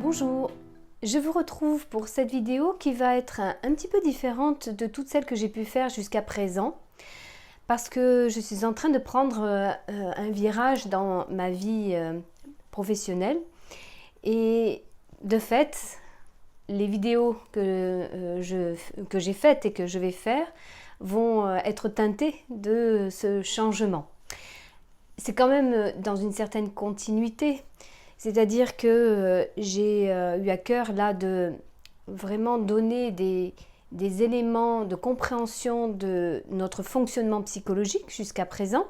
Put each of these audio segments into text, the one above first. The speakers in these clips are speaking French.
Bonjour, je vous retrouve pour cette vidéo qui va être un petit peu différente de toutes celles que j'ai pu faire jusqu'à présent parce que je suis en train de prendre un virage dans ma vie professionnelle et de fait, les vidéos que j'ai faites et que je vais faire vont être teintées de ce changement. C'est quand même dans une certaine continuité. C'est-à-dire que j'ai eu à cœur là de vraiment donner des éléments de compréhension de notre fonctionnement psychologique jusqu'à présent.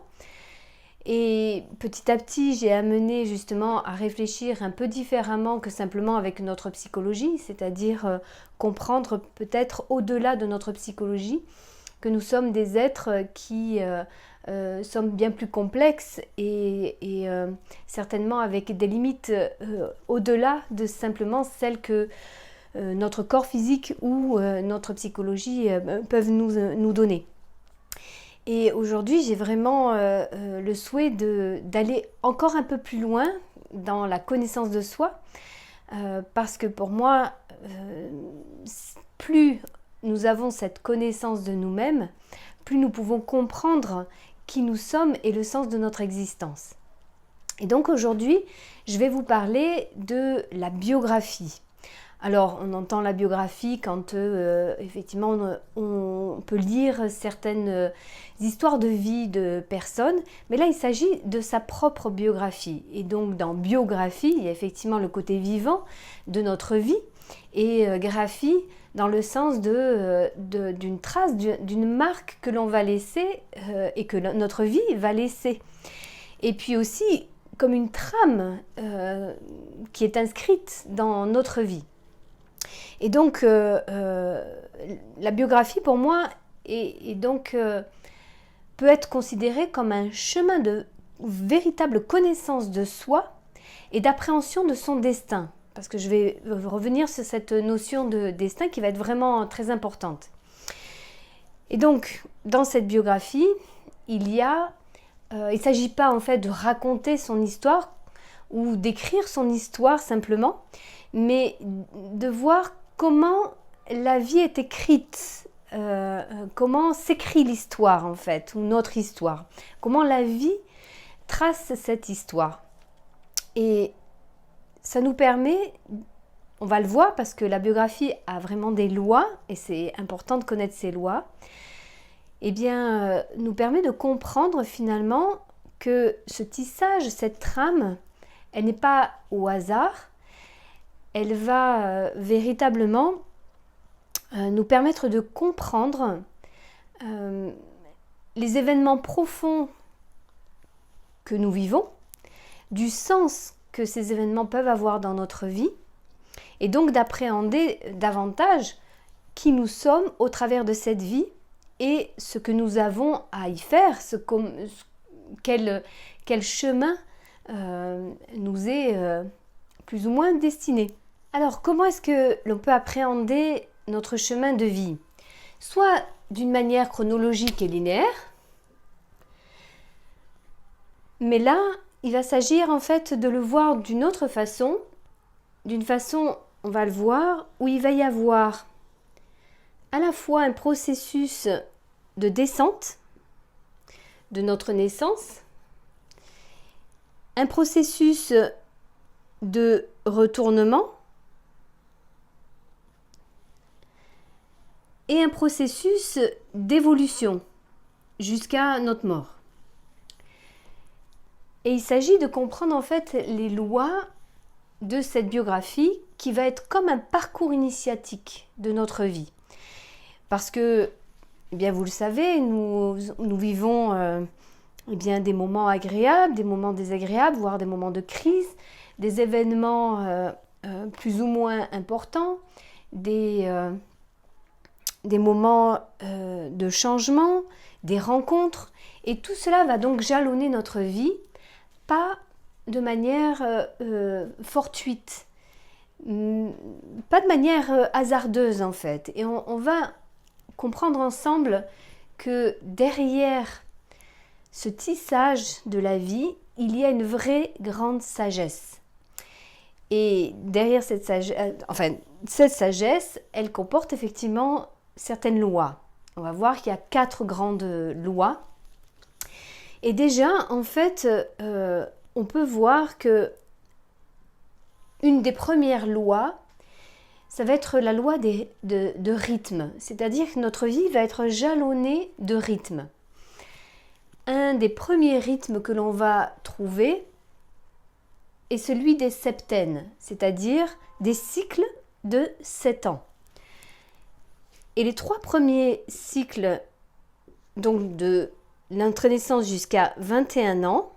Et petit à petit, j'ai amené justement à réfléchir un peu différemment que simplement avec notre psychologie, c'est-à-dire comprendre peut-être au-delà de notre psychologie que nous sommes des êtres qui sommes bien plus complexes et certainement avec des limites au-delà de simplement celles que notre corps physique ou notre psychologie peuvent nous donner. Et aujourd'hui, j'ai vraiment le souhait d'aller encore un peu plus loin dans la connaissance de soi parce que pour moi, plus nous avons cette connaissance de nous-mêmes, plus nous pouvons comprendre qui nous sommes et le sens de notre existence. Et donc aujourd'hui, je vais vous parler de la biographie. Alors, on entend la biographie quand effectivement on peut lire certaines histoires de vie de personnes, mais là il s'agit de sa propre biographie. Et donc dans biographie, il y a effectivement le côté vivant de notre vie et graphie dans le sens d'une trace, d'une marque que l'on va laisser et que notre vie va laisser. Et puis aussi comme une trame qui est inscrite dans notre vie. Et donc, la biographie, pour moi, peut être considérée comme un chemin de véritable connaissance de soi et d'appréhension de son destin. Parce que je vais revenir sur cette notion de destin qui va être vraiment très importante. Et donc, dans cette biographie, il ne s'agit pas en fait de raconter son histoire ou d'écrire son histoire simplement, mais de voir comment la vie est écrite, comment s'écrit l'histoire en fait, ou notre histoire, comment la vie trace cette histoire. Et ça nous permet, on va le voir parce que la biographie a vraiment des lois, et c'est important de connaître ces lois, nous permet de comprendre finalement que ce tissage, cette trame, elle n'est pas au hasard, elle va véritablement nous permettre de comprendre les événements profonds que nous vivons, du sens que ces événements peuvent avoir dans notre vie, et donc d'appréhender davantage qui nous sommes au travers de cette vie et ce que nous avons à y faire, quel chemin nous est plus ou moins destiné. Alors, comment est-ce que l'on peut appréhender notre chemin de vie? Soit d'une manière chronologique et linéaire, mais là, il va s'agir en fait de le voir d'une autre façon, d'une façon, on va le voir, où il va y avoir à la fois un processus de descente de notre naissance, un processus de retournement et un processus d'évolution jusqu'à notre mort. Et il s'agit de comprendre en fait les lois de cette biographie qui va être comme un parcours initiatique de notre vie. Parce que, eh bien, vous le savez, nous vivons des moments agréables, des moments désagréables, voire des moments de crise, des événements plus ou moins importants, des moments de changement, des rencontres. Et tout cela va donc jalonner notre vie, pas de manière fortuite, pas de manière hasardeuse en fait. Et on va comprendre ensemble que derrière ce tissage de la vie, il y a une vraie grande sagesse. Et derrière cette sagesse, elle comporte effectivement certaines lois. On va voir qu'il y a 4 grandes lois. Et déjà, en fait, on peut voir que une des premières lois, ça va être la loi de rythme. C'est-à-dire que notre vie va être jalonnée de rythme. Un des premiers rythmes que l'on va trouver est celui des septènes, c'est-à-dire des cycles de 7 ans. Et les 3 premiers cycles, donc de notre naissance jusqu'à 21 ans,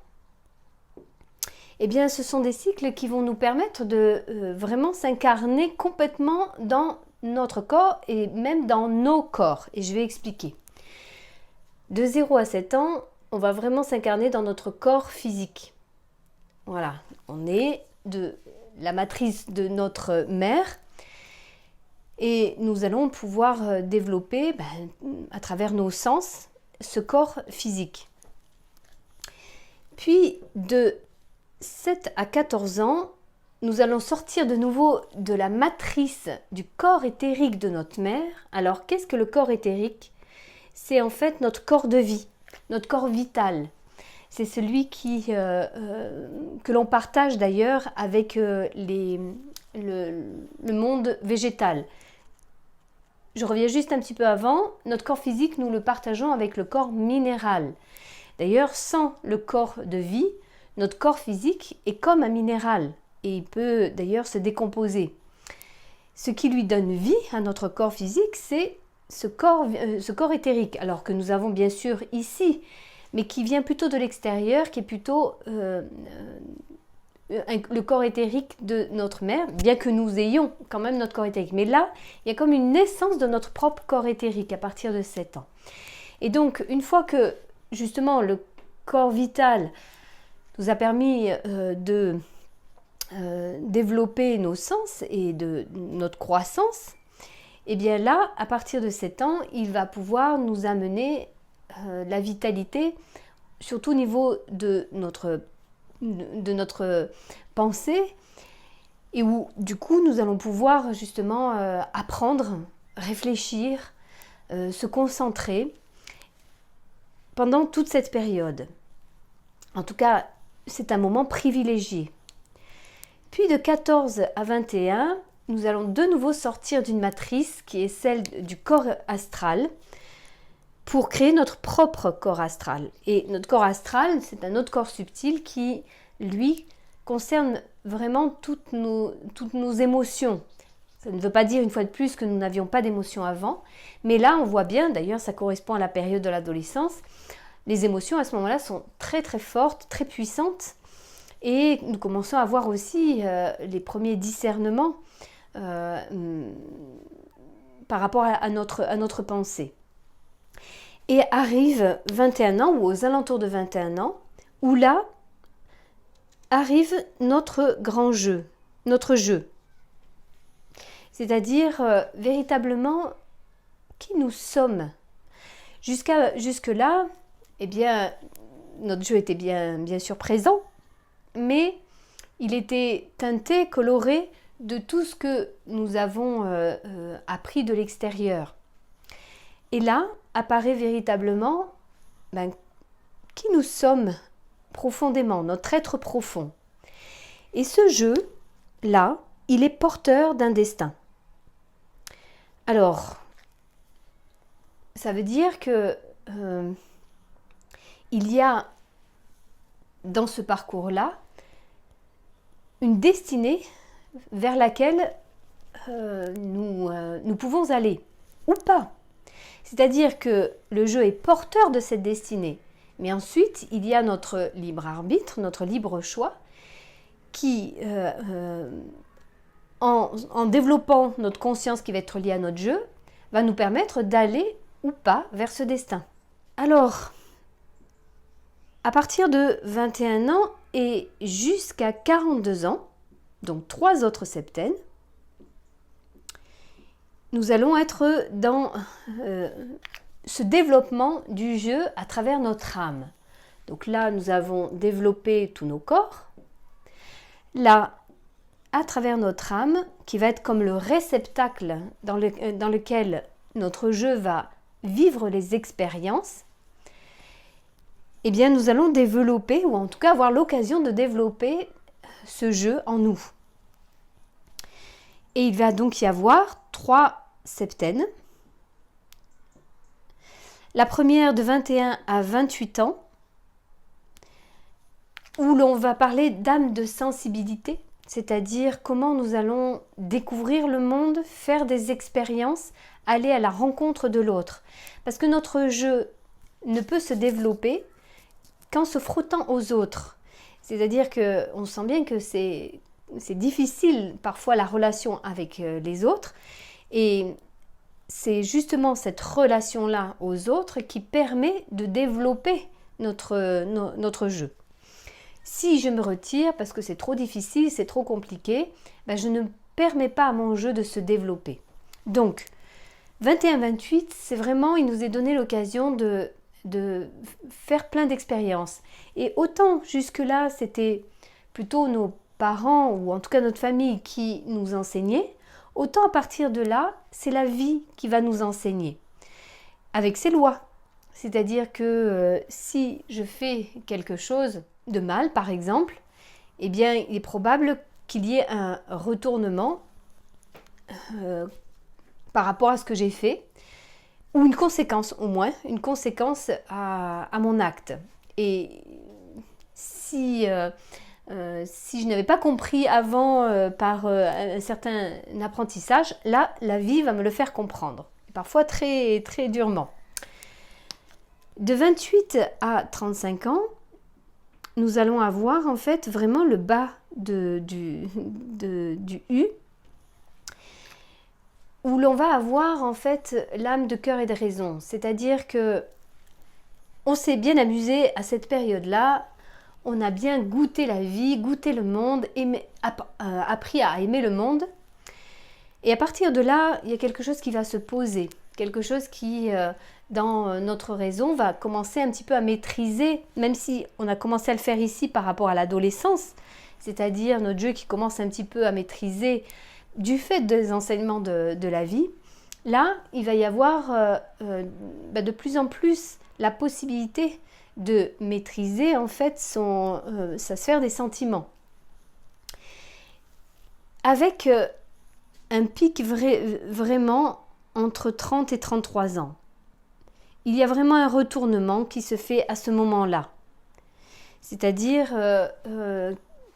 eh bien, ce sont des cycles qui vont nous permettre de vraiment s'incarner complètement dans notre corps et même dans nos corps. Et je vais expliquer. De 0 à 7 ans, on va vraiment s'incarner dans notre corps physique. Voilà, on est de la matrice de notre mère et nous allons pouvoir développer à travers nos sens ce corps physique. Puis de 7 à 14 ans, nous allons sortir de nouveau de la matrice du corps éthérique de notre mère. Alors, qu'est-ce que le corps éthérique? C'est en fait notre corps de vie, notre corps vital. C'est celui que l'on partage d'ailleurs avec le monde végétal. Je reviens juste un petit peu avant. Notre corps physique, nous le partageons avec le corps minéral. D'ailleurs, sans le corps de vie, notre corps physique est comme un minéral et il peut d'ailleurs se décomposer. Ce qui lui donne vie à notre corps physique, c'est ce corps éthérique, alors que nous avons bien sûr ici, mais qui vient plutôt de l'extérieur, qui est plutôt le corps éthérique de notre mère, bien que nous ayons quand même notre corps éthérique. Mais là, il y a comme une naissance de notre propre corps éthérique à partir de 7 ans. Et donc, une fois que justement le corps vital nous a permis de développer nos sens et de notre croissance, et bien là, à partir de 7 ans, il va pouvoir nous amener la vitalité, surtout au niveau de notre pensée, et où du coup nous allons pouvoir justement apprendre, réfléchir, se concentrer pendant toute cette période. En tout cas, c'est un moment privilégié. Puis de 14 à 21, nous allons de nouveau sortir d'une matrice qui est celle du corps astral pour créer notre propre corps astral. Et notre corps astral, c'est un autre corps subtil qui, lui, concerne vraiment toutes nos émotions. Ça ne veut pas dire une fois de plus que nous n'avions pas d'émotions avant, mais là on voit bien, d'ailleurs ça correspond à la période de l'adolescence, les émotions à ce moment-là sont très très fortes, très puissantes, et nous commençons à voir aussi les premiers discernements par rapport à notre pensée. Et arrive 21 ans, ou aux alentours de 21 ans, où là arrive notre grand jeu, notre jeu. C'est-à-dire véritablement qui nous sommes. Jusque-là, eh bien, notre jeu était bien sûr présent, mais il était teinté, coloré de tout ce que nous avons appris de l'extérieur. Et là apparaît véritablement qui nous sommes profondément, notre être profond. Et ce jeu-là, il est porteur d'un destin. Alors, ça veut dire que il y a dans ce parcours-là une destinée vers laquelle nous pouvons aller, ou pas. C'est-à-dire que le jeu est porteur de cette destinée, mais ensuite il y a notre libre arbitre, notre libre choix, qui, en développant notre conscience qui va être liée à notre jeu, va nous permettre d'aller ou pas vers ce destin. Alors, à partir de 21 ans et jusqu'à 42 ans, donc 3 autres septaines, nous allons être dans ce développement du jeu à travers notre âme. Donc là, nous avons développé tous nos corps. Là, à travers notre âme, qui va être comme le réceptacle dans lequel notre jeu va vivre les expériences, eh bien nous allons développer, ou en tout cas avoir l'occasion de développer ce jeu en nous. Et il va donc y avoir 3 septaines. La première de 21 à 28 ans, où l'on va parler d'âme de sensibilité, c'est-à-dire comment nous allons découvrir le monde, faire des expériences, aller à la rencontre de l'autre. Parce que notre jeu ne peut se développer qu'en se frottant aux autres. C'est-à-dire qu'on sent bien que c'est difficile parfois la relation avec les autres, et c'est justement cette relation-là aux autres qui permet de développer notre jeu. Si je me retire parce que c'est trop difficile, c'est trop compliqué, ben je ne permets pas à mon jeu de se développer. Donc, 21-28, c'est vraiment, il nous est donné l'occasion de faire plein d'expériences. Et autant jusque-là, c'était plutôt nos parents ou en tout cas notre famille qui nous enseignait, autant à partir de là, c'est la vie qui va nous enseigner. Avec ses lois. C'est-à-dire que si je fais quelque chose de mal, par exemple, eh bien, il est probable qu'il y ait un retournement par rapport à ce que j'ai fait, ou une conséquence au moins, une conséquence à mon acte. Et si je n'avais pas compris avant par un certain apprentissage, là, la vie va me le faire comprendre, et parfois très, très durement. De 28 à 35 ans, nous allons avoir en fait vraiment le bas du U, où l'on va avoir en fait l'âme de cœur et de raison. C'est-à-dire que on s'est bien amusé à cette période-là, on a bien goûté la vie, goûté le monde, appris à aimer le monde. Et à partir de là, il y a quelque chose qui va se poser, quelque chose qui, dans notre raison, va commencer un petit peu à maîtriser, même si on a commencé à le faire ici par rapport à l'adolescence, c'est-à-dire notre jeu qui commence un petit peu à maîtriser du fait des enseignements de la vie. Là, il va y avoir de plus en plus la possibilité de maîtriser en fait sa sphère des sentiments. Avec un pic vraiment entre 30 et 33 ans. Il y a vraiment un retournement qui se fait à ce moment-là. C'est-à-dire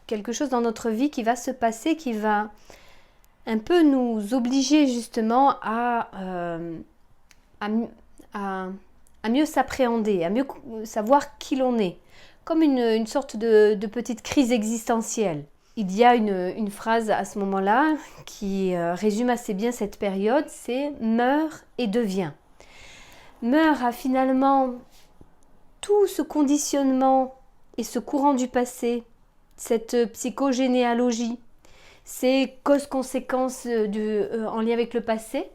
quelque chose dans notre vie qui va se passer, qui va un peu nous obliger justement à mieux s'appréhender, à mieux savoir qui l'on est, comme une sorte de petite crise existentielle. Il y a une phrase à ce moment-là qui résume assez bien cette période, c'est « meurs et deviens ». Meurt à finalement tout ce conditionnement et ce courant du passé, cette psychogénéalogie, ces causes-conséquences en lien avec le passé.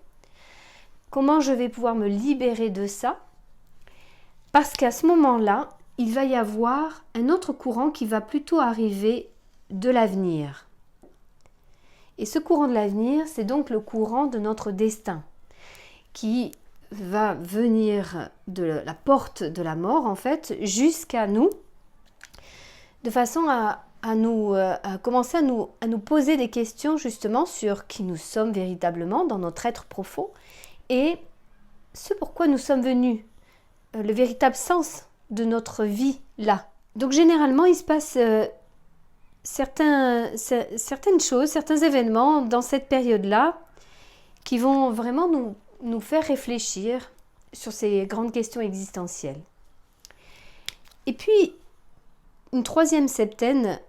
Comment je vais pouvoir me libérer de ça? Parce qu'à ce moment-là, il va y avoir un autre courant qui va plutôt arriver de l'avenir. Et ce courant de l'avenir, c'est donc le courant de notre destin, qui va venir de la porte de la mort, en fait, jusqu'à nous, de façon à commencer à nous poser des questions justement sur qui nous sommes véritablement dans notre être profond et ce pourquoi nous sommes venus, le véritable sens de notre vie là. Donc généralement, il se passe certaines choses, certains événements dans cette période-là qui vont vraiment nous faire réfléchir sur ces grandes questions existentielles. Et puis, une troisième septaine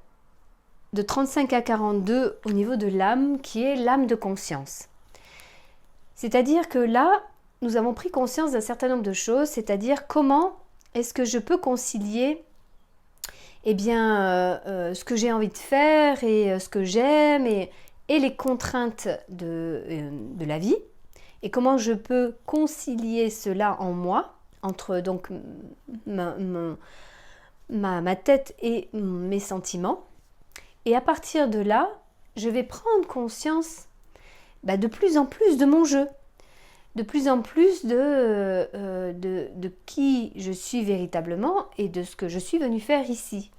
de 35 à 42 au niveau de l'âme, qui est l'âme de conscience. C'est-à-dire que là, nous avons pris conscience d'un certain nombre de choses, c'est-à-dire comment est-ce que je peux concilier ce que j'ai envie de faire et ce que j'aime et les contraintes de la vie, et comment je peux concilier cela en moi, entre donc ma tête et mes sentiments. Et à partir de là, je vais prendre conscience de plus en plus de mon jeu, de plus en plus de qui je suis véritablement et de ce que je suis venue faire ici.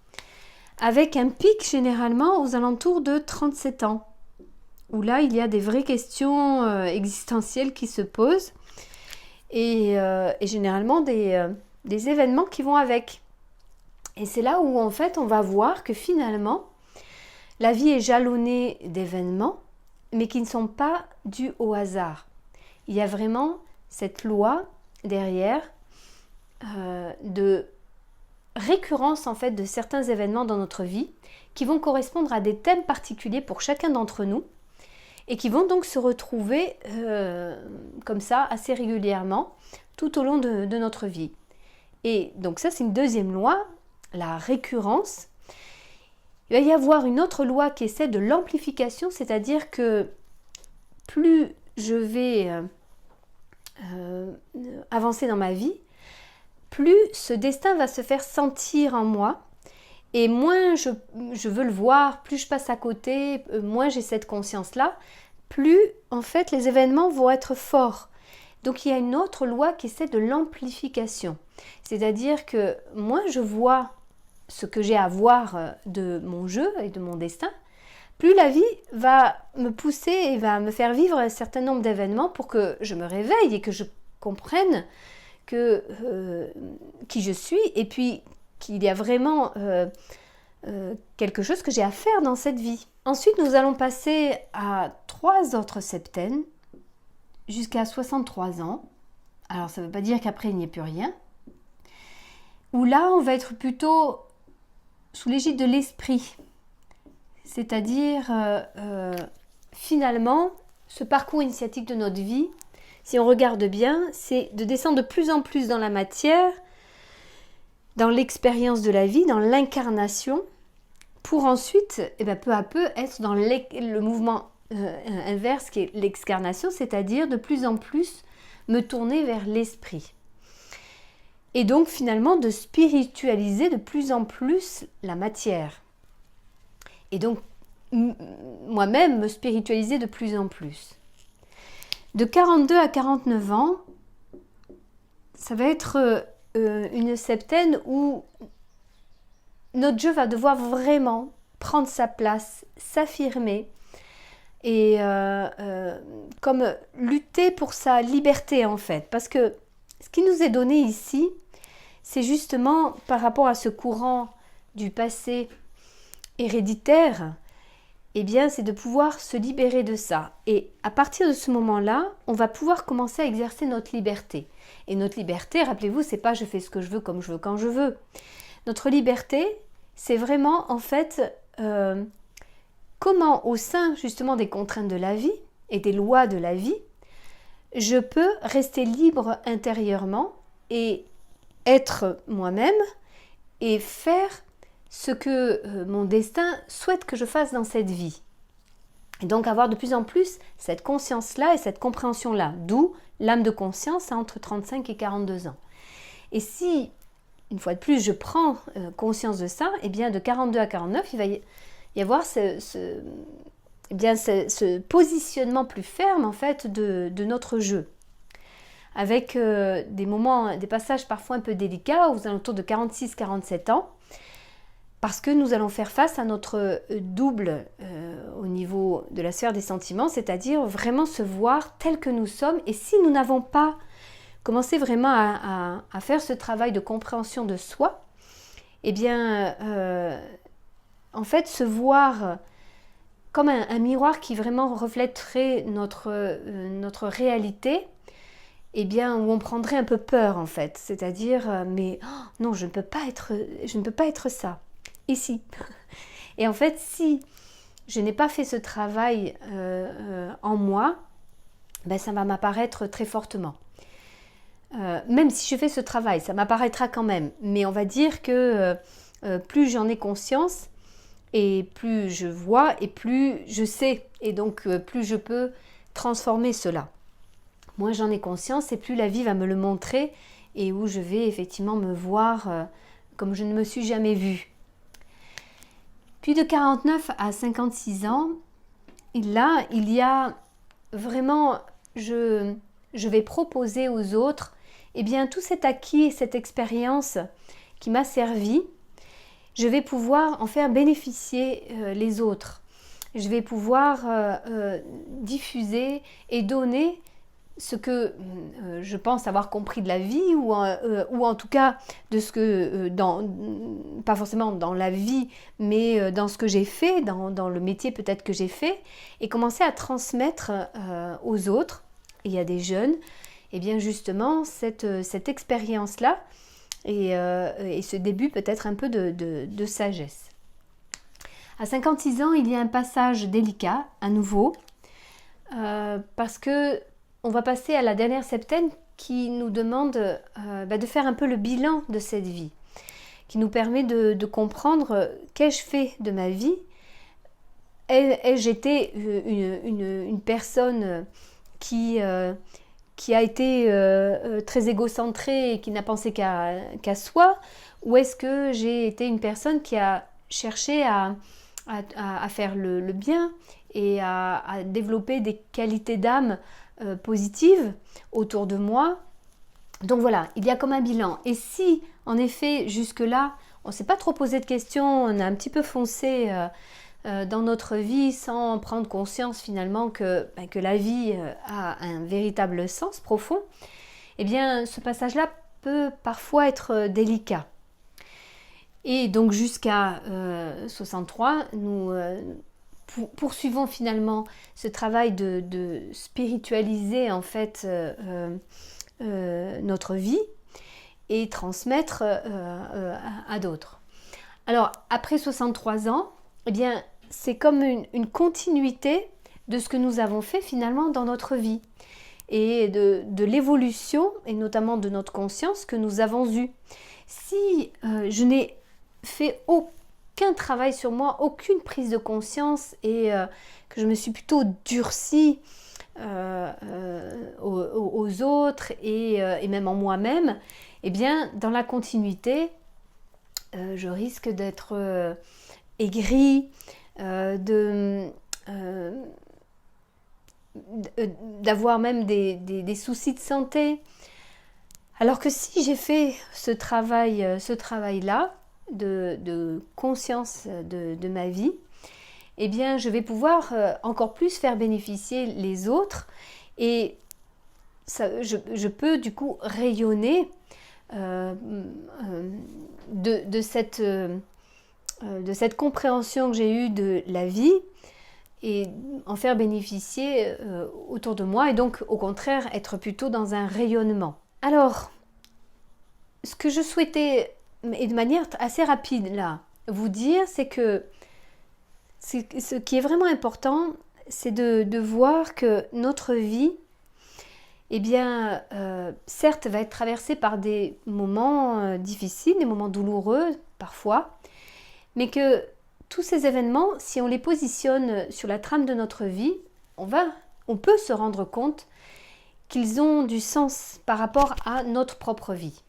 Avec un pic généralement aux alentours de 37 ans, où là il y a des vraies questions existentielles qui se posent et généralement des événements qui vont avec. Et c'est là où en fait on va voir que finalement la vie est jalonnée d'événements, mais qui ne sont pas dus au hasard. Il y a vraiment cette loi derrière de récurrence en fait de certains événements dans notre vie qui vont correspondre à des thèmes particuliers pour chacun d'entre nous et qui vont donc se retrouver comme ça assez régulièrement tout au long de notre vie. Et donc ça c'est une deuxième loi, la récurrence. Il va y avoir une autre loi qui est celle de l'amplification, c'est-à-dire que plus je vais avancer dans ma vie, plus ce destin va se faire sentir en moi et moins je veux le voir, plus je passe à côté, moins j'ai cette conscience-là, plus en fait les événements vont être forts. Donc il y a une autre loi qui est celle de l'amplification, c'est-à-dire que moins je vois ce que j'ai à voir de mon jeu et de mon destin, plus la vie va me pousser et va me faire vivre un certain nombre d'événements pour que je me réveille et que je comprenne qui je suis et puis qu'il y a vraiment quelque chose que j'ai à faire dans cette vie. Ensuite, nous allons passer à 3 autres septaines jusqu'à 63 ans. Alors, ça ne veut pas dire qu'après, il n'y ait plus rien. Où là, on va être plutôt sous l'égide de l'esprit. C'est-à-dire, finalement, ce parcours initiatique de notre vie, si on regarde bien, c'est de descendre de plus en plus dans la matière, dans l'expérience de la vie, dans l'incarnation, pour ensuite, peu à peu, être dans le mouvement inverse qui est l'excarnation, c'est-à-dire de plus en plus me tourner vers l'esprit. Et donc finalement de spiritualiser de plus en plus la matière. Et donc moi-même me spiritualiser de plus en plus. De 42 à 49 ans, ça va être une septaine où notre jeu va devoir vraiment prendre sa place, s'affirmer et comme lutter pour sa liberté en fait. Parce que ce qui nous est donné ici, c'est justement par rapport à ce courant du passé héréditaire, eh bien c'est de pouvoir se libérer de ça. Et à partir de ce moment-là, on va pouvoir commencer à exercer notre liberté. Et notre liberté, rappelez-vous, c'est pas je fais ce que je veux comme je veux quand je veux. Notre liberté, c'est vraiment en fait comment au sein justement des contraintes de la vie et des lois de la vie, je peux rester libre intérieurement et être moi-même et faire ce que mon destin souhaite que je fasse dans cette vie. Et donc avoir de plus en plus cette conscience-là et cette compréhension-là, d'où l'âme de conscience entre 35 et 42 ans. Et si, une fois de plus, je prends conscience de ça, eh bien de 42 à 49, il va y avoir ce positionnement plus ferme en fait de notre jeu. Avec des moments, des passages parfois un peu délicats aux alentours de 46-47 ans, parce que nous allons faire face à notre double au niveau de la sphère des sentiments, c'est-à-dire vraiment se voir tel que nous sommes. Et si nous n'avons pas commencé vraiment à faire ce travail de compréhension de soi, eh bien, en fait, se voir comme un miroir qui vraiment reflèterait notre réalité, eh bien, où on prendrait un peu peur en fait, c'est-à-dire mais non, je ne peux pas être ça ici. Et en fait, si je n'ai pas fait ce travail en moi, ça va m'apparaître très fortement. Même si je fais ce travail, ça m'apparaîtra quand même. Mais on va dire que plus j'en ai conscience, et plus je vois, et plus je sais. Et donc, plus je peux transformer cela. Moins j'en ai conscience et plus la vie va me le montrer et où je vais effectivement me voir comme je ne me suis jamais vue. Puis de 49 à 56 ans, là, il y a vraiment, je vais proposer aux autres, eh bien, tout cet acquis et cette expérience qui m'a servi, je vais pouvoir en faire bénéficier les autres. Je vais pouvoir diffuser et donner ce que je pense avoir compris de la vie ou en tout cas de ce que, pas forcément dans la vie, mais dans ce que j'ai fait, dans le métier peut-être que j'ai fait, et commencer à transmettre aux autres, et il y a des jeunes, et bien justement cette expérience-là et ce début peut-être un peu de sagesse. À 56 ans, il y a un passage délicat, à nouveau, parce que on va passer à la dernière septaine qui nous demande de faire un peu le bilan de cette vie, qui nous permet de comprendre qu'ai-je fait de ma vie. Ai-je été une personne qui a été très égocentrée et qui n'a pensé qu'à soi, ou est-ce que j'ai été une personne qui a cherché à faire le bien et à développer des qualités d'âme positives autour de moi. Donc voilà, il y a comme un bilan. Et si, en effet, jusque-là, on ne s'est pas trop posé de questions, on a un petit peu foncé dans notre vie sans prendre conscience finalement que la vie a un véritable sens profond, eh bien, ce passage-là peut parfois être délicat. Et donc jusqu'à 63, nous poursuivons finalement ce travail de spiritualiser en fait notre vie et transmettre à d'autres. Alors après 63 ans, eh bien c'est comme une continuité de ce que nous avons fait finalement dans notre vie et de l'évolution et notamment de notre conscience que nous avons eue. Si je n'ai fait aucun travail sur moi, aucune prise de conscience et que je me suis plutôt durcie aux autres et même en moi-même, eh bien dans la continuité, je risque d'être aigrie, d'avoir même des soucis de santé. Alors que si j'ai fait ce travail-là, de conscience de ma vie, eh bien je vais pouvoir encore plus faire bénéficier les autres et ça, je peux du coup rayonner de cette compréhension que j'ai eue de la vie et en faire bénéficier autour de moi et donc au contraire être plutôt dans un rayonnement. Alors, ce que je souhaitais et de manière assez rapide là, vous dire, c'est que ce qui est vraiment important, c'est de voir que notre vie, eh bien, certes, va être traversée par des moments difficiles, des moments douloureux parfois, mais que tous ces événements, si on les positionne sur la trame de notre vie, on peut se rendre compte qu'ils ont du sens par rapport à notre propre vie.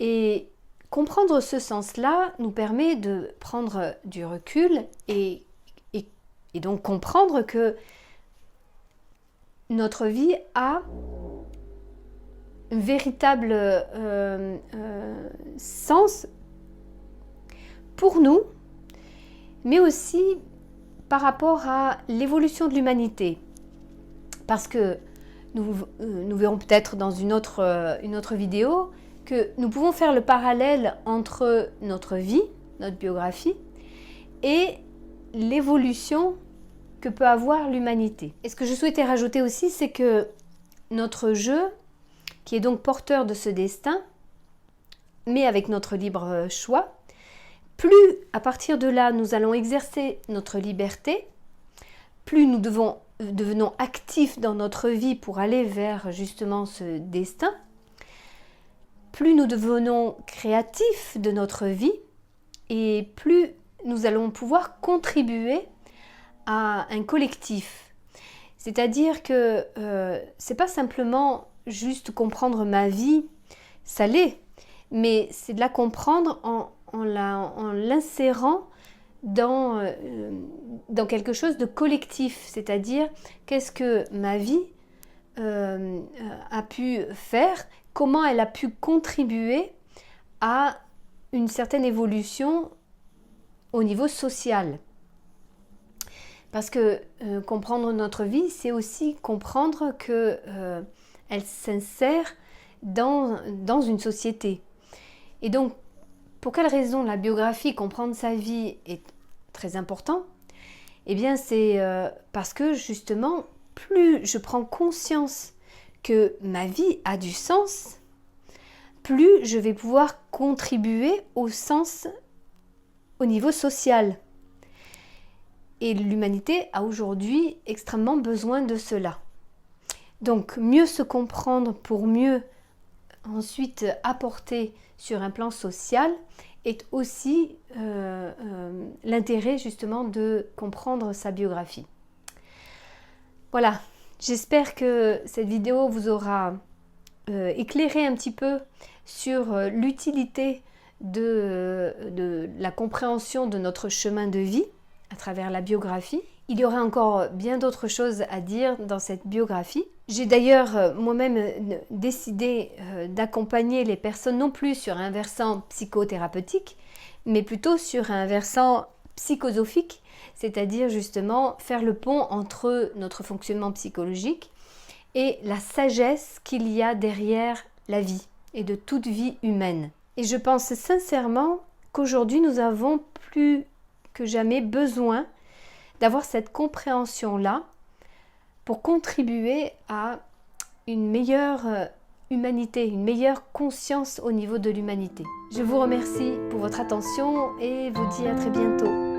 Et comprendre ce sens-là nous permet de prendre du recul et donc comprendre que notre vie a un véritable sens pour nous, mais aussi par rapport à l'évolution de l'humanité. Parce que nous verrons peut-être dans une autre vidéo que nous pouvons faire le parallèle entre notre vie, notre biographie, et l'évolution que peut avoir l'humanité. Et ce que je souhaitais rajouter aussi, c'est que notre jeu, qui est donc porteur de ce destin, mais avec notre libre choix, plus à partir de là nous allons exercer notre liberté, plus nous devenons actifs dans notre vie pour aller vers justement ce destin, plus nous devenons créatifs de notre vie et plus nous allons pouvoir contribuer à un collectif. C'est-à-dire que c'est pas simplement juste comprendre ma vie, ça l'est, mais c'est de la comprendre en l'insérant dans quelque chose de collectif, c'est-à-dire qu'est-ce que ma vie a pu faire, comment elle a pu contribuer à une certaine évolution au niveau social. Parce que comprendre notre vie, c'est aussi comprendre qu'elle s'insère dans une société. Et donc, pour quelle raison la biographie, comprendre sa vie est très important? Eh bien, c'est parce que justement, plus je prends conscience que ma vie a du sens, plus je vais pouvoir contribuer au sens au niveau social. Et l'humanité a aujourd'hui extrêmement besoin de cela. Donc, mieux se comprendre pour mieux ensuite apporter sur un plan social est aussi l'intérêt justement de comprendre sa biographie. Voilà, j'espère que cette vidéo vous aura éclairé un petit peu sur l'utilité de la compréhension de notre chemin de vie à travers la biographie. Il y aurait encore bien d'autres choses à dire dans cette biographie. J'ai d'ailleurs moi-même décidé d'accompagner les personnes non plus sur un versant psychothérapeutique, mais plutôt sur un versant psychosophique, c'est-à-dire justement faire le pont entre notre fonctionnement psychologique et la sagesse qu'il y a derrière la vie et de toute vie humaine. Et je pense sincèrement qu'aujourd'hui nous avons plus que jamais besoin d'avoir cette compréhension-là pour contribuer à une meilleure humanité, une meilleure conscience au niveau de l'humanité. Je vous remercie pour votre attention et vous dis à très bientôt.